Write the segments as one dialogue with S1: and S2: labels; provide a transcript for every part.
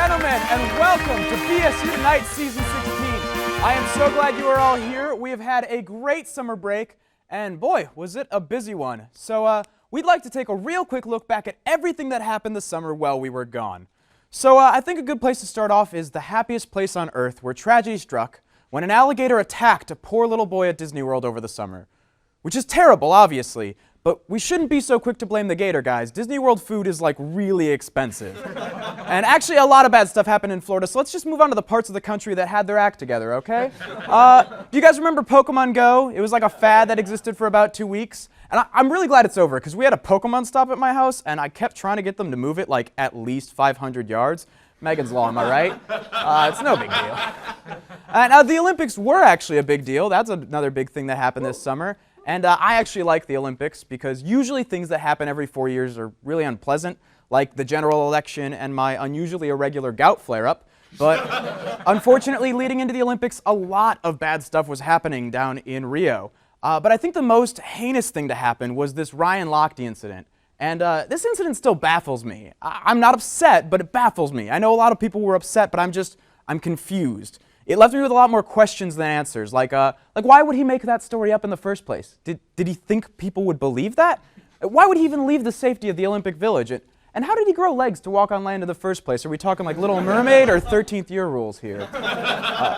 S1: gentlemen, and welcome to Bsutn Night Season 16. I am so glad you are all here. We have had a great summer break, and boy, was it a busy one. So we'd like to take a real quick look back at everything that happened this summer while we were gone. So I think a good place to start off is the happiest place on Earth where tragedy struck when an alligator attacked a poor little boy at Disney World over the summer. Which is terrible, obviously, but we shouldn't be so quick to blame the gator, guys. Disney World food is, like, really expensive. And actually, a lot of bad stuff happened in Florida, so let's just move on to the parts of the country that had their act together, okay? Do you guys remember Pokemon Go? It was like a fad that existed for about 2 weeks. And I'm really glad it's over, because we had a Pokemon stop at my house, and I kept trying to get them to move it, like, at least 500 yards. Megan's Law, am I right? It's no big deal. Now, the Olympics were actually a big deal. That's another big thing that happened this summer. And I actually like the Olympics because usually things that happen every 4 years are really unpleasant, like the general election and my unusually irregular gout flare-up. But unfortunately, leading into the Olympics, a lot of bad stuff was happening down in Rio. But I think the most heinous thing to happen was this Ryan Lochte incident. And this incident still baffles me. I'm not upset, but it baffles me. I know a lot of people were upset, but I'm confused. It left me with a lot more questions than answers, like why would he make that story up in the first place? Did he think people would believe that? Why would he even leave the safety of the Olympic Village? And how did he grow legs to walk on land in the first place? Are we talking like Little Mermaid or 13th Year Rules here?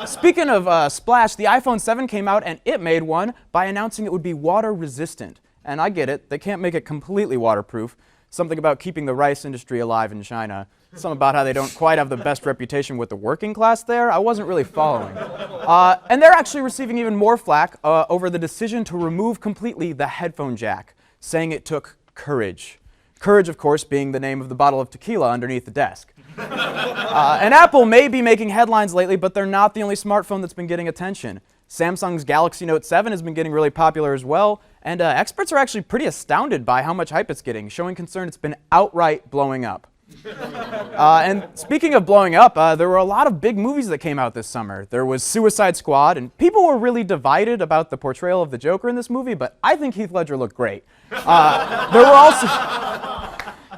S1: Speaking of Splash, the iPhone 7 came out and it made one by announcing it would be water resistant. And I get it, they can't make it completely waterproof. Something about keeping the rice industry alive in China. Something about how they don't quite have the best reputation with the working class there. I wasn't really following. And they're actually receiving even more flack over the decision to remove completely the headphone jack, saying it took courage. Courage, of course, being the name of the bottle of tequila underneath the desk. And Apple may be making headlines lately, but they're not the only smartphone that's been getting attention. Samsung's Galaxy Note 7 has been getting really popular as well, and experts are actually pretty astounded by how much hype it's getting, showing concern it's been outright blowing up. And speaking of blowing up, there were a lot of big movies that came out this summer. There was Suicide Squad, and people were really divided about the portrayal of the Joker in this movie, but I think Heath Ledger looked great.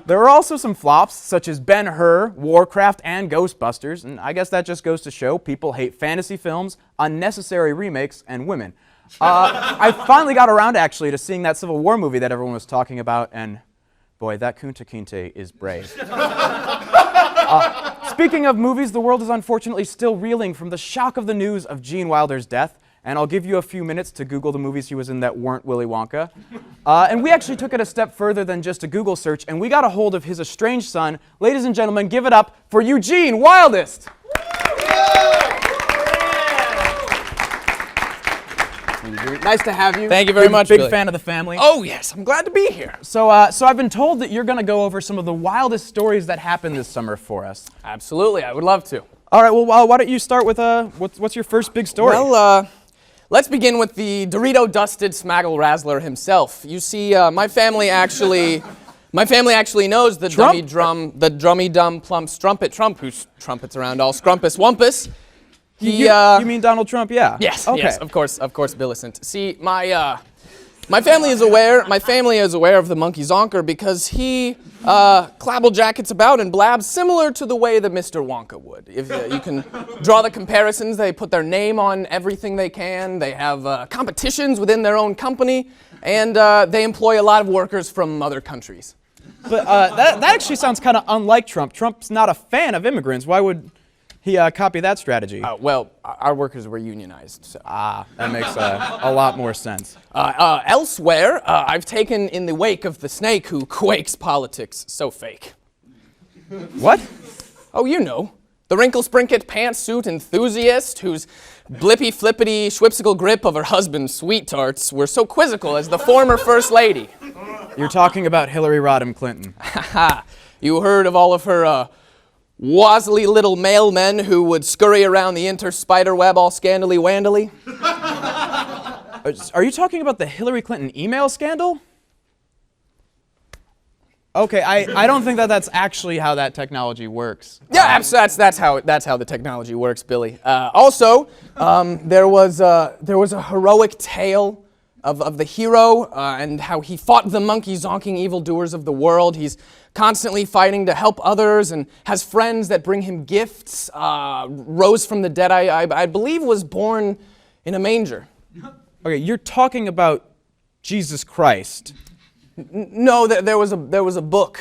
S1: There were also some flops, such as Ben-Hur, Warcraft, and Ghostbusters, and I guess that just goes to show people hate fantasy films, unnecessary remakes, and women. I finally got around, actually, to seeing that Civil War movie that everyone was talking about, and boy, that Kunta Kinte is brave. Speaking of movies, the world is unfortunately still reeling from the shock of the news of Eugene Wildest's death, and I'll give you a few minutes to Google the movies he was in that weren't Willy Wonka. And we actually took it a step further than just a Google search, and we got a hold of his estranged son. Ladies and gentlemen, give it up for Eugene Wildest! Nice to have you.
S2: Thank you very much,
S1: Big
S2: Billy.
S1: fan of the family.
S2: Oh, yes. I'm glad to be here.
S1: So I've been told that you're going to go over some of the wildest stories that happened this summer for us.
S2: Absolutely. I would love to.
S1: All right, well, why don't you start with what's your first big story?
S2: Well, let's begin with the Dorito-dusted Smaggle Razzler himself. You see, my family actually knows the drummy dumb plump strumpet Trump, who trumpets around all scrumpus wumpus.
S1: You mean Donald Trump? Yeah.
S2: Yes.
S1: Okay.
S2: Yes. Of course, Billicent. See, my family is aware. My family is aware of the monkey zonker because he clabble-jackets about and blabs similar to the way that Mr. Wonka would. If you can draw the comparisons, they put their name on everything they can. They have competitions within their own company, and they employ a lot of workers from other countries.
S1: But that actually sounds kind of unlike Trump. Trump's not a fan of immigrants. Why would he copy that strategy?
S2: Well, our workers were unionized. So.
S1: That makes a lot more sense.
S2: Elsewhere, I've taken in the wake of the snake who quakes politics so fake.
S1: What?
S2: Oh, you know. The wrinkle-sprinket pantsuit enthusiast whose blippy-flippity schwipsicle grip of her husband's sweet tarts were so quizzical as the former First Lady.
S1: You're talking about Hillary Rodham Clinton.
S2: Ha! You heard of all of her, wazzly little mailmen who would scurry around the inter-spider web all scandally-wandily?
S1: Are you talking about the Hillary Clinton email scandal? Okay, I don't think that's actually how that technology works.
S2: Yeah, that's how the technology works, Billy. Also, there was a heroic tale of the hero and how he fought the monkey-zonking evildoers of the world. He's constantly fighting to help others and has friends that bring him gifts. Rose from the dead, I believe, was born in a manger.
S1: Okay, you're talking about Jesus Christ.
S2: No, there was a book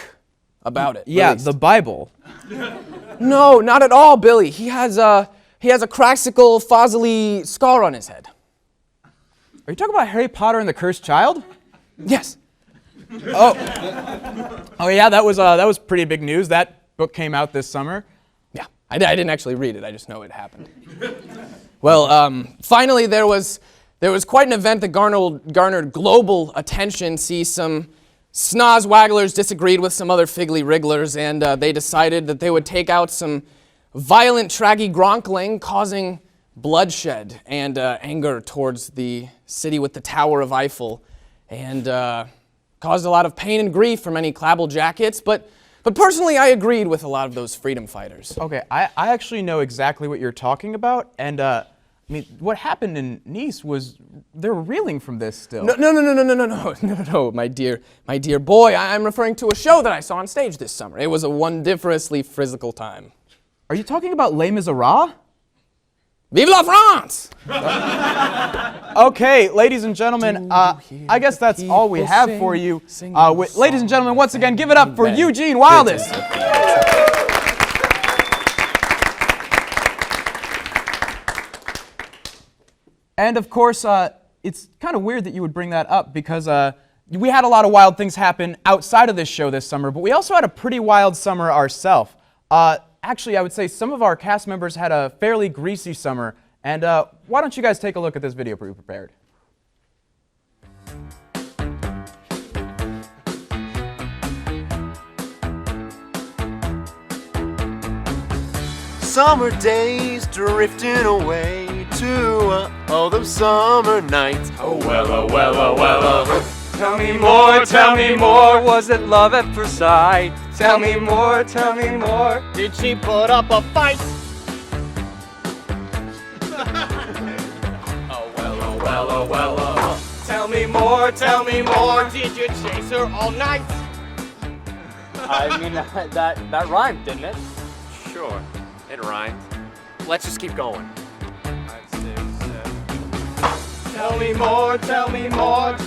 S2: about it.
S1: Yeah,
S2: released.
S1: the Bible.
S2: No, not at all, Billy. He has a craxical, fossily scar on his head.
S1: Are you talking about Harry Potter and the Cursed Child?
S2: Yes.
S1: Oh yeah, that was pretty big news. That book came out this summer.
S2: Yeah, I didn't actually read it. I just know it happened. Well, finally there was quite an event that garnered global attention. See, some snozwagglers disagreed with some other figgly wrigglers, and they decided that they would take out some violent traggy gronkling, causing bloodshed and anger towards the city with the Tower of Eiffel, and caused a lot of pain and grief for many clabble jackets. But personally, I agreed with a lot of those freedom fighters.
S1: Okay, I actually know exactly what you're talking about, and I mean, what happened in Nice was they're reeling from this still.
S2: No, my dear boy. I'm referring to a show that I saw on stage this summer. It was a wondiferously physical time.
S1: Are you talking about Les Miserables?
S2: Vive la France!
S1: Okay, ladies and gentlemen, I guess that's all we have for you. Ladies and gentlemen, once again, give it up for Eugene Wildest. And of course, it's kind of weird that you would bring that up because we had a lot of wild things happen outside of this show this summer, but we also had a pretty wild summer ourselves. Actually, I would say some of our cast members had a fairly greasy summer, and why don't you guys take a look at this video we prepared.
S3: Summer days drifting away to all those summer nights.
S4: Oh well, oh well, oh well, oh. Tell me more, was it love at first sight? Tell me more,
S3: Did she put up a fight?
S4: oh well, oh well, oh well, oh. Tell me more, did you chase her all night?
S5: I mean, that rhymed, didn't it?
S3: Sure, it rhymed. Let's just keep going.
S4: 5, 6, 7. Tell me more,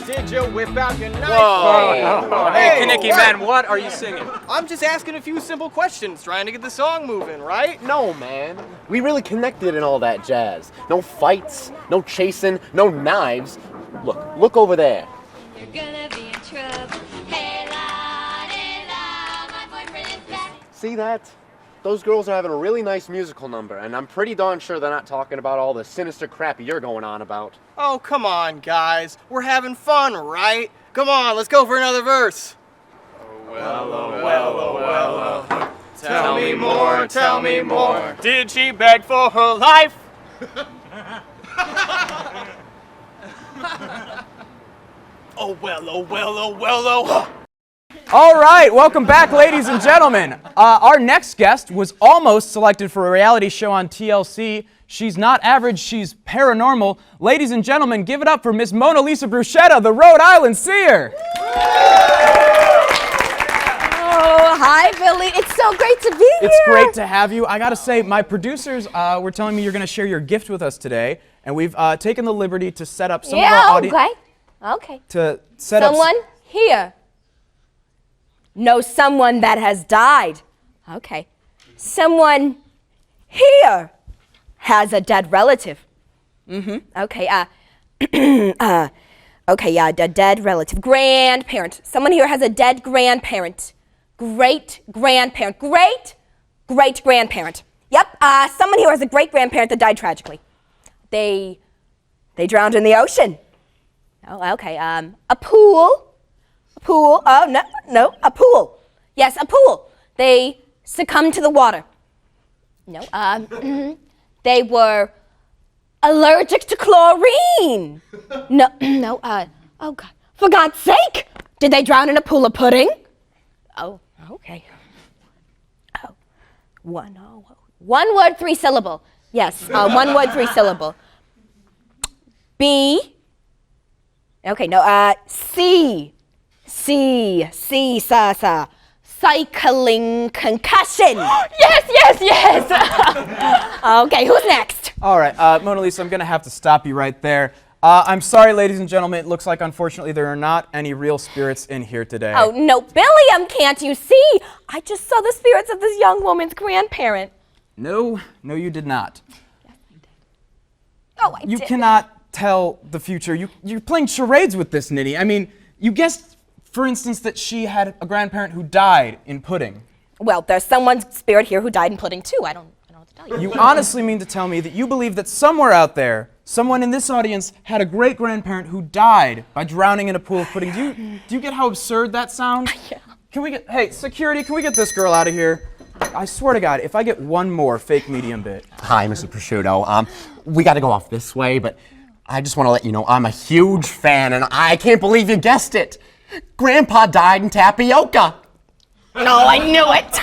S4: did you whip out your knife?
S3: Whoa.
S5: Hey, Kinnicky man, what are you singing?
S4: I'm just asking a few simple questions, trying to get the song moving, right?
S3: No, man. We really connected and all that jazz. No fights, no chasing, no knives. Look over there.
S6: You're gonna be in trouble. Hey la, my boyfriend is back.
S3: See that? Those girls are having a really nice musical number, and I'm pretty darn sure they're not talking about all the sinister crap you're going on about.
S4: Oh, come on, guys. We're having fun, right? Come on, let's go for another verse. Oh well, oh well, oh well, oh. Tell me more. Did she beg for her life? Oh well, oh well, oh well, oh.
S1: All right, welcome back, ladies and gentlemen. Our next guest was almost selected for a reality show on TLC. She's not average, she's paranormal. Ladies and gentlemen, give it up for Miss Lisa Bruschetta, the Rhode Island Seer.
S7: Oh, hi, Billy. It's so great to be here.
S1: It's great to have you. I gotta say, my producers were telling me you're gonna share your gift with us today, and we've taken the liberty to set up some of our audience.
S7: Okay.
S1: To set up
S7: Someone here. No, someone that has died. Okay. Someone here has a dead relative. Okay. A dead relative. Grandparent. Someone here has a dead grandparent. Great-grandparent. Great-great-grandparent. Yep. Someone here has a great-grandparent that died tragically. They drowned in the ocean. Oh, okay. A pool. Oh, no, a pool. Yes, a pool. They succumbed to the water. No, they were allergic to chlorine. No, oh God, for God's sake, did they drown in a pool of pudding? Oh, okay. Oh, one word, 3 syllable. Yes, 1 word, 3 syllable. Okay, no, sa. Cycling concussion.
S8: Yes.
S7: Okay, who's next?
S1: All right, Mona Lisa, I'm going to have to stop you right there. I'm sorry, ladies and gentlemen. It looks like, unfortunately, there are not any real spirits in here today.
S7: Oh, no, Billiam, can't you see? I just saw the spirits of this young woman's grandparent.
S1: No, you did not.
S7: Yes, I did. Oh, I did.
S1: You cannot tell the future. You're playing charades with this, Nitty. I mean, you guessed, for instance, that she had a grandparent who died in pudding.
S7: Well, there's someone's spirit here who died in pudding, too. I don't know what to tell you.
S1: You honestly mean to tell me that you believe that somewhere out there, someone in this audience had a great-grandparent who died by drowning in a pool of pudding? Do you get how absurd that sounds?
S7: Yeah.
S1: Hey, security, can we get this girl out of here? I swear to God, if I get one more fake medium bit.
S3: Hi, Mr. Prosciutto. We got to go off this way, but I just want to let you know I'm a huge fan, and I can't believe you guessed it. Grandpa died in tapioca.
S7: No, I knew it.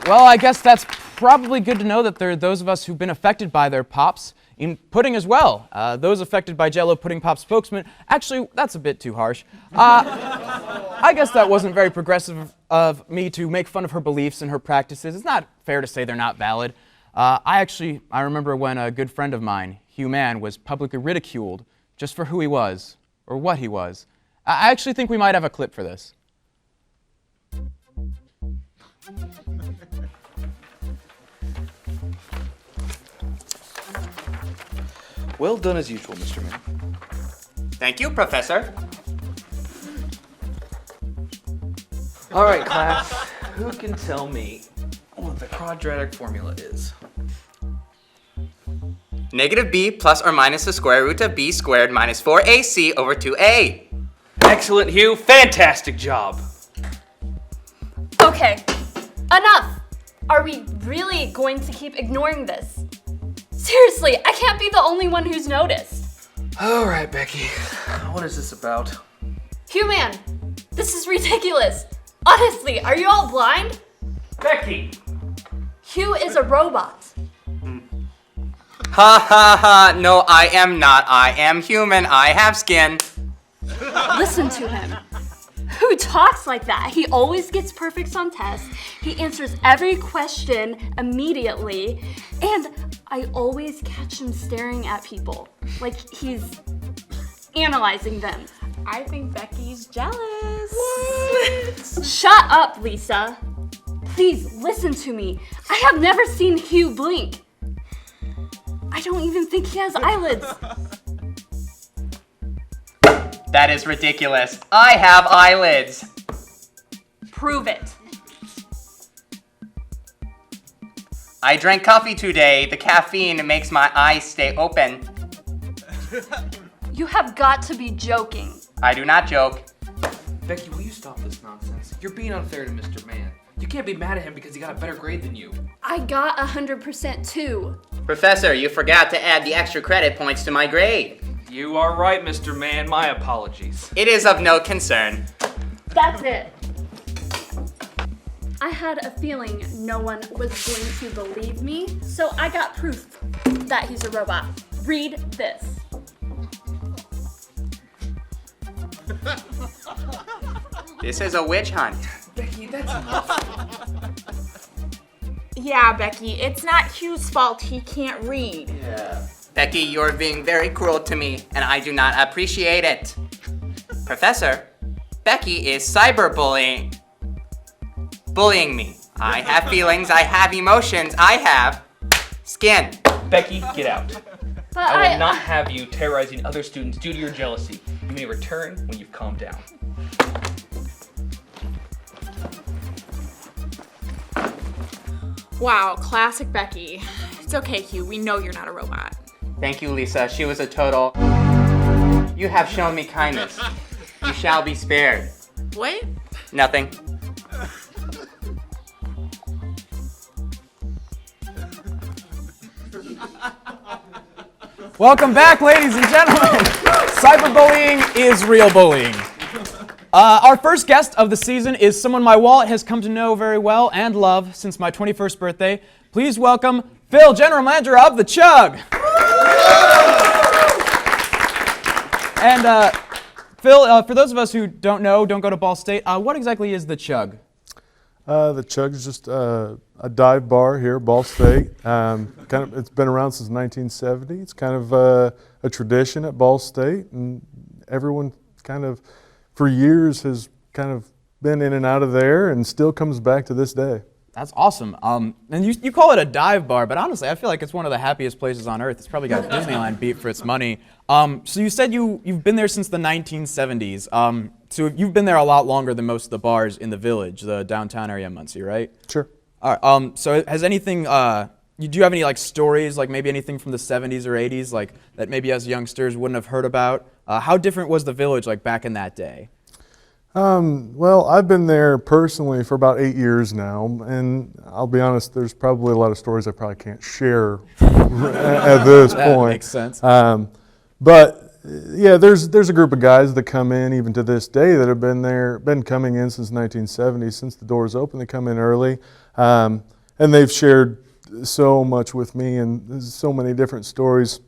S1: Well, I guess that's probably good to know that there are those of us who've been affected by their pops in pudding as well. Those affected by Jell-O Pudding Pop spokesman. Actually, that's a bit too harsh. I guess that wasn't very progressive of me to make fun of her beliefs and her practices. It's not fair to say they're not valid. I remember when a good friend of mine, Hugh Mann, was publicly ridiculed just for who he was, or what he was. I actually think we might have a clip for this.
S9: Well done as usual, Mr. Mann.
S4: Thank you, Professor.
S9: All right, class. Who can tell me what the quadratic formula is?
S4: Negative b plus or minus the square root of b squared minus 4ac over 2a.
S9: Excellent, Hugh. Fantastic job.
S8: Okay, enough! Are we really going to keep ignoring this? Seriously, I can't be the only one who's noticed.
S9: All right, Becky. What is this about?
S8: Hugh Man, this is ridiculous. Honestly, are you all blind?
S9: Becky!
S8: Hugh is a robot.
S4: Ha ha ha, no I am not. I am human, I have skin.
S8: Listen to him. Who talks like that? He always gets perfects on tests. He answers every question immediately. And I always catch him staring at people like he's analyzing them.
S10: I think Becky's jealous.
S8: Shut up, Lisa. Please listen to me. I have never seen Hugh blink. I don't even think he has eyelids.
S4: That is ridiculous. I have eyelids.
S8: Prove it.
S4: I drank coffee today. The caffeine makes my eyes stay open.
S8: You have got to be joking.
S4: I do not joke.
S9: Becky, will you stop this nonsense? You're being unfair to Mr. Mann. You can't be mad at him because he got a better grade than you.
S8: I got 100% too.
S4: Professor, you forgot to add the extra credit points to my grade.
S9: You are right, Mr. Mann. My apologies.
S4: It is of no concern.
S8: That's it. I had a feeling no one was going to believe me, so I got proof that he's a robot. Read this.
S4: This is a witch hunt.
S9: Becky, that's enough.
S10: Yeah, Becky, it's not Hugh's fault he can't read.
S9: Yeah.
S4: Becky, you're being very cruel to me, and I do not appreciate it. Professor, Becky is cyberbullying me. I have feelings, I have emotions, I have skin.
S9: Becky, get out.
S8: But
S9: I will not have you terrorizing other students due to your jealousy. You may return when you've calmed down.
S10: Wow, classic Becky. It's okay, Hugh. We know you're not a robot.
S4: Thank you, Lisa. She was a total... You have shown me kindness. You shall be spared.
S10: What?
S4: Nothing.
S1: Welcome back, ladies and gentlemen. Cyberbullying is real bullying. Our first guest of the season is someone my wallet has come to know very well and love since my 21st birthday. Please welcome Phil, General Manager of the Chug. And Phil, for those of us who don't know, don't go to Ball State, what exactly is the Chug?
S11: The Chug is just a dive bar here at Ball State. It's been around since 1970. It's kind of a tradition at Ball State, and everyone kind of, for years, has kind of been in and out of there, and still comes back to this day.
S1: That's awesome. And you call it a dive bar, but honestly, I feel like it's one of the happiest places on earth. It's probably got Disneyland beat for its money. So you said you've been there since the 1970s. So you've been there a lot longer than most of the bars in the Village, the downtown area of Muncie, right?
S11: Sure.
S1: All right. So has anything? Do you have any like stories, like maybe anything from the 70s or 80s, like that maybe as youngsters wouldn't have heard about? How different was the Village like back in that day?
S11: Well, I've been there personally for about 8 years now, and I'll be honest, there's probably a lot of stories I probably can't share at this point.
S1: That makes sense.
S11: But yeah, there's a group of guys that come in even to this day that have been coming in since 1970, since the doors open. They come in early, and they've shared so much with me, and there's so many different stories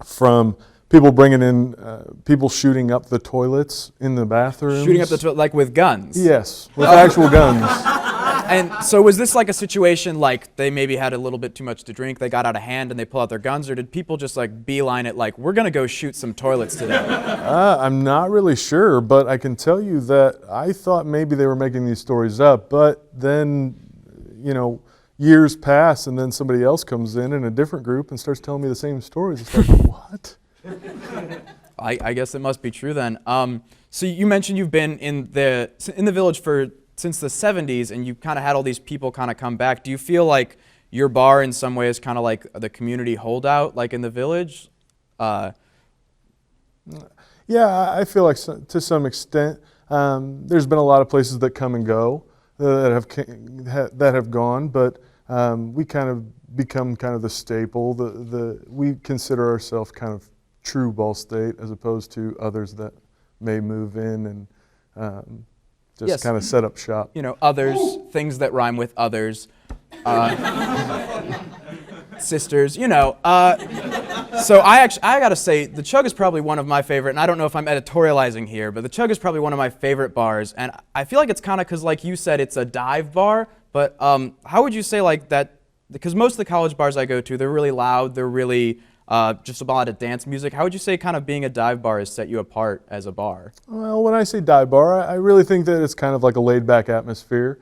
S11: from people bringing in, people shooting up the toilets in the bathrooms.
S1: Shooting up the toilet, like with guns?
S11: Yes, with actual guns.
S1: And so was this like a situation like they maybe had a little bit too much to drink, they got out of hand and they pull out their guns, or did people just like beeline it like, we're going to go shoot some toilets today?
S11: I'm not really sure, but I can tell you that I thought maybe they were making these stories up, but then, years pass and then somebody else comes in a different group and starts telling me the same stories. It's like, what?
S1: I guess it must be true then. So you mentioned you've been in the Village since the 70s, and you kind of had all these people kind of come back. Do you feel like your bar in some ways kind of like the community holdout, like in the Village?
S11: Yeah, I feel like to some extent. There's been a lot of places that come and go that have gone, but we kind of become kind of the staple. We consider ourselves kind of true Ball State as opposed to others that may move in and just kind of set up shop.
S1: Others, things that rhyme with others. Sisters, So I gotta say, the Chug is probably one of my favorite, and I don't know if I'm editorializing here, but the Chug is probably one of my favorite bars, and I feel like it's kind of because, like you said, it's a dive bar, but how would you say like that, because most of the college bars I go to, they're really loud, they're really just a lot of dance music. How would you say kind of being a dive bar has set you apart as a bar?
S11: Well, when I say dive bar, I really think that it's kind of like a laid-back atmosphere.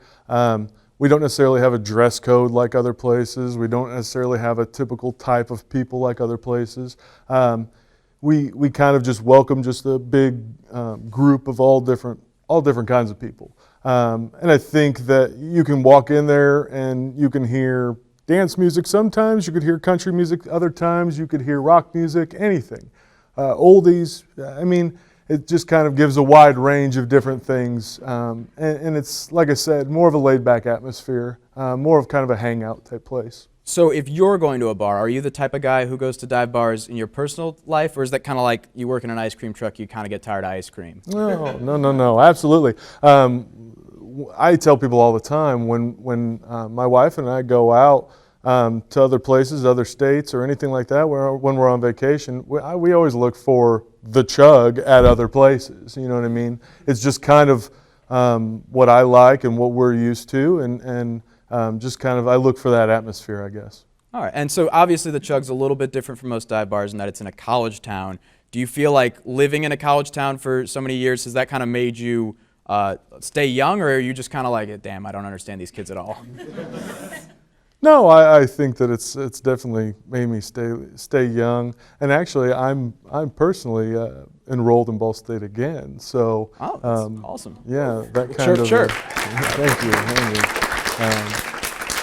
S11: We don't necessarily have a dress code like other places. We don't necessarily have a typical type of people like other places. We kind of just welcome just a big group of all different kinds of people. And I think that you can walk in there and you can hear dance music sometimes, you could hear country music other times, you could hear rock music, anything. Oldies, I mean, it just kind of gives a wide range of different things. And it's, like I said, more of a laid-back atmosphere, more of kind of a hangout type place.
S1: So if you're going to a bar, are you the type of guy who goes to dive bars in your personal life, or is that kind of like you work in an ice cream truck, you kind of get tired of ice cream?
S11: No, absolutely. I tell people all the time when my wife and I go out to other places, other states, or anything like that, when we're on vacation, we always look for the Chug at other places. You know what I mean? It's just kind of what I like and what we're used to, and just kind of I look for that atmosphere, I guess.
S1: All right, and so obviously the Chug's a little bit different from most dive bars in that it's in a college town. Do you feel like living in a college town for so many years, has that kind of made you stay young, or are you just kind of like, damn, I don't understand these kids at all?
S11: No, I think that it's definitely made me stay young, and actually I'm personally enrolled in Ball State again. So
S1: that's awesome.
S11: Yeah, that kind of.
S1: Sure.
S11: Thank you.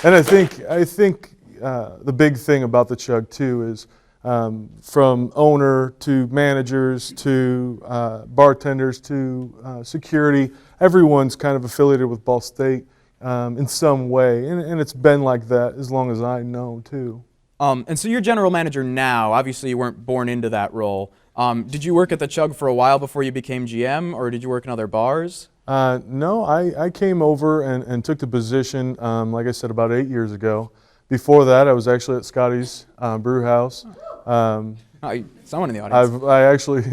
S11: And I think the big thing about the Chug too is from owner to managers to bartenders to security, everyone's kind of affiliated with Ball State in some way, and it's been like that as long as I know too.
S1: And so you're general manager now. Obviously you weren't born into that role. Did you work at the Chug for a while before you became GM, or did you work in other bars?
S11: No, I came over and took the position, like I said, about 8 years ago. Before that, I was actually at Scotty's Brew House.
S1: Someone in the audience.
S11: I actually,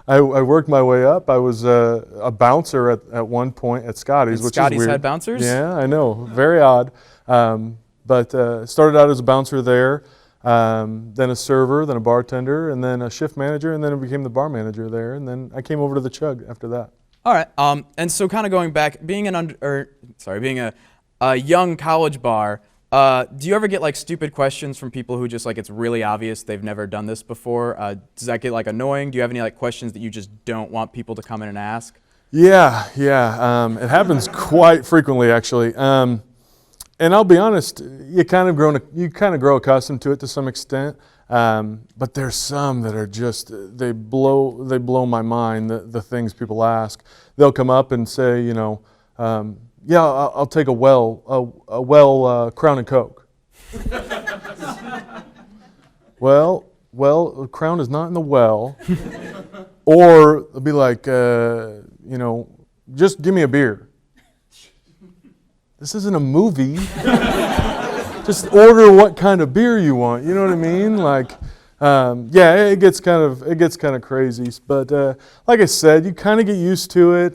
S11: I worked my way up. I was a bouncer at one point at Scotty's, which
S1: Scotty's
S11: is weird.
S1: had bouncers?
S11: Yeah, I know, very odd. But started out as a bouncer there, then a server, then a bartender, and then a shift manager, and then I became the bar manager there, and then I came over to the Chug after that.
S1: All right. And so kind of going back, being a young college bar. Do you ever get like stupid questions from people who just like it's really obvious they've never done this before? Does that get like annoying? Do you have any like questions that you just don't want people to come in and ask?
S11: Yeah. It happens quite frequently, actually. And I'll be honest, you kind of grow accustomed to it to some extent. But there's some that are just they blow my mind. The things people ask, they'll come up and say, you know. Yeah, I'll take a well Crown and Coke. well, Crown is not in the well. Or they'll be like, you know, just give me a beer. This isn't a movie. Just order what kind of beer you want. You know what I mean? Like, yeah, it gets kind of crazy. But like I said, you kind of get used to it.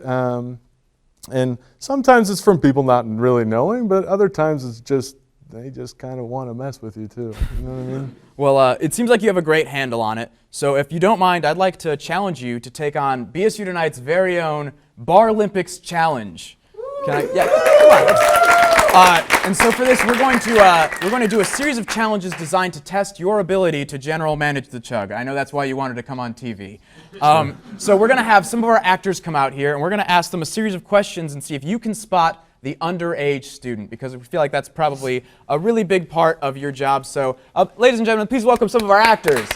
S11: And sometimes it's from people not really knowing, but other times it's just, they just kind of want to mess with you too. You know what I mean?
S1: Well, it seems like you have a great handle on it. So if you don't mind, I'd like to challenge you to take on BSU Tonight's very own Bar Olympics challenge. Can I? Yeah, come on. And so for this, we're going to do a series of challenges designed to test your ability to general manage the Chug. I know that's why you wanted to come on TV. So we're going to have some of our actors come out here, and we're going to ask them a series of questions and see if you can spot the underage student, because we feel like that's probably a really big part of your job. So, ladies and gentlemen, please welcome some of our actors.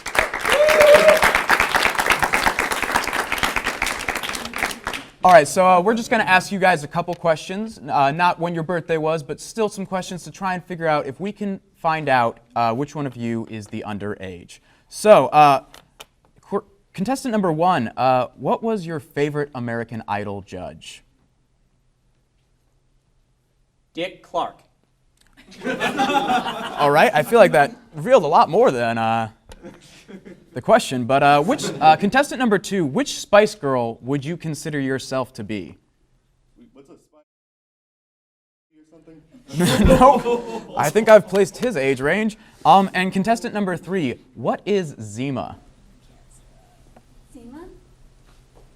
S1: All right, so we're just going to ask you guys a couple questions, not when your birthday was, but still some questions to try and figure out if we can find out which one of you is the underage. So, contestant number 1, what was your favorite American Idol judge?
S5: Dick Clark.
S1: All right, I feel like that revealed a lot more than the question, but contestant number 2, which Spice Girl would you consider yourself to be?
S11: What's a Spice or something?
S1: No, I think I've placed his age range. And contestant number 3, what is Zima?
S8: Zima?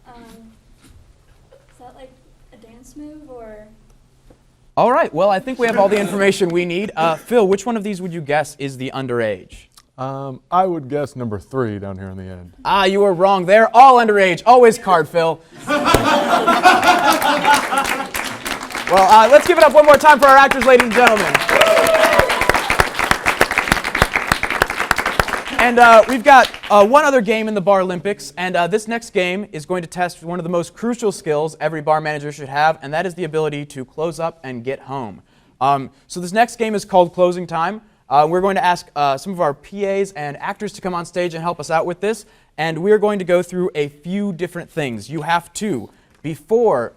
S8: Is that like a dance move or?
S1: All right, well, I think we have all the information we need. Phil, which one of these would you guess is the underage?
S11: I would guess number 3 down here on the end.
S1: Ah, you were wrong. They're all underage. Always card, Phil. Well, let's give it up one more time for our actors, ladies and gentlemen. And we've got one other game in the Bar Olympics, and this next game is going to test one of the most crucial skills every bar manager should have, and that is the ability to close up and get home. So this next game is called Closing Time. We're going to ask some of our PAs and actors to come on stage and help us out with this, and we're going to go through a few different things. You have to, or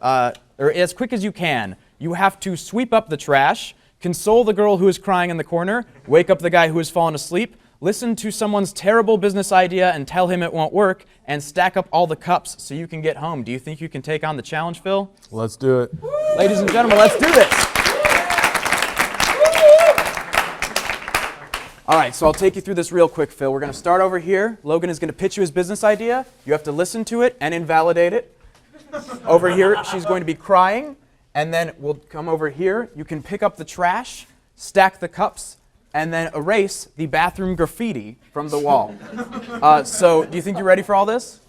S1: as quick as you can, you have to sweep up the trash, console the girl who is crying in the corner, wake up the guy who has fallen asleep, listen to someone's terrible business idea and tell him it won't work, and stack up all the cups so you can get home. Do you think you can take on the challenge, Phil?
S11: Let's do it.
S1: Ladies and gentlemen, let's do this. All right, so I'll take you through this real quick, Phil. We're going to start over here. Logan is going to pitch you his business idea. You have to listen to it and invalidate it. Over here, she's going to be crying, and then we'll come over here. You can pick up the trash, stack the cups, and then erase the bathroom graffiti from the wall. So do you think you're ready for all this?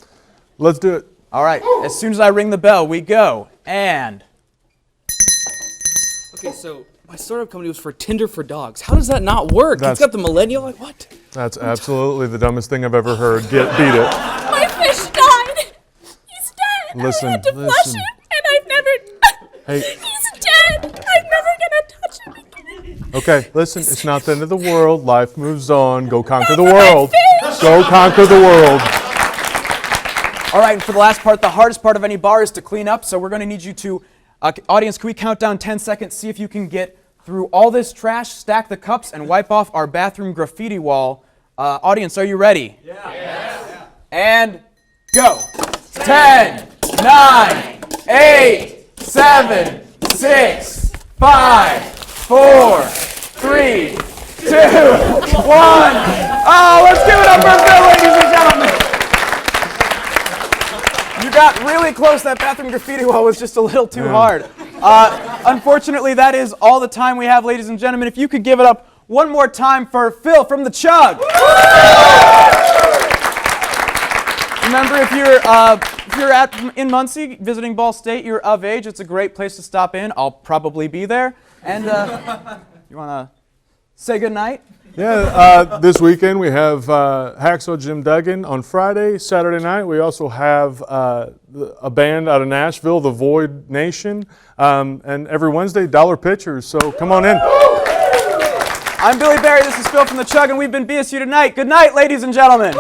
S11: Let's do it.
S1: All right, as soon as I ring the bell, we go. And...
S9: Okay, so my startup company was for Tinder for dogs. How does that not work? It's got the millennial, like what?
S11: That's absolutely the dumbest thing I've ever heard. Beat it.
S10: My fish died. He's dead.
S11: Listen,
S10: I had to flush him, and I've never...
S11: Hey.
S10: He's dead. I'm never gonna touch him again.
S11: Okay, listen, it's not the end of the world. Life moves on. Go conquer the world. Go conquer the world.
S1: All right, and for the last part, the hardest part of any bar is to clean up, so we're going to need you to, audience, can we count down 10 seconds, see if you can get through all this trash, stack the cups, and wipe off our bathroom graffiti wall. Audience, are you ready? Yeah. and go. 10, 9, 8, 7, 6, 5, 4, 3, 2, 1. Oh, let's give it up for Phil, ladies and gentlemen. You got really close. That bathroom graffiti wall was just a little too hard. Unfortunately, that is all the time we have, ladies and gentlemen. If you could give it up one more time for Phil from the Chug. Remember, if you're in Muncie visiting Ball State, you're of age, it's a great place to stop in. I'll probably be there. And you want to say goodnight?
S11: Yeah, this weekend we have Hacksaw Jim Duggan on Friday. Saturday night we also have a band out of Nashville, the Void Nation. And every Wednesday, dollar pitchers, so come on in.
S1: I'm Billy Barry, this is Phil from the Chug, and we've been BSU Tonight. Good night, ladies and gentlemen.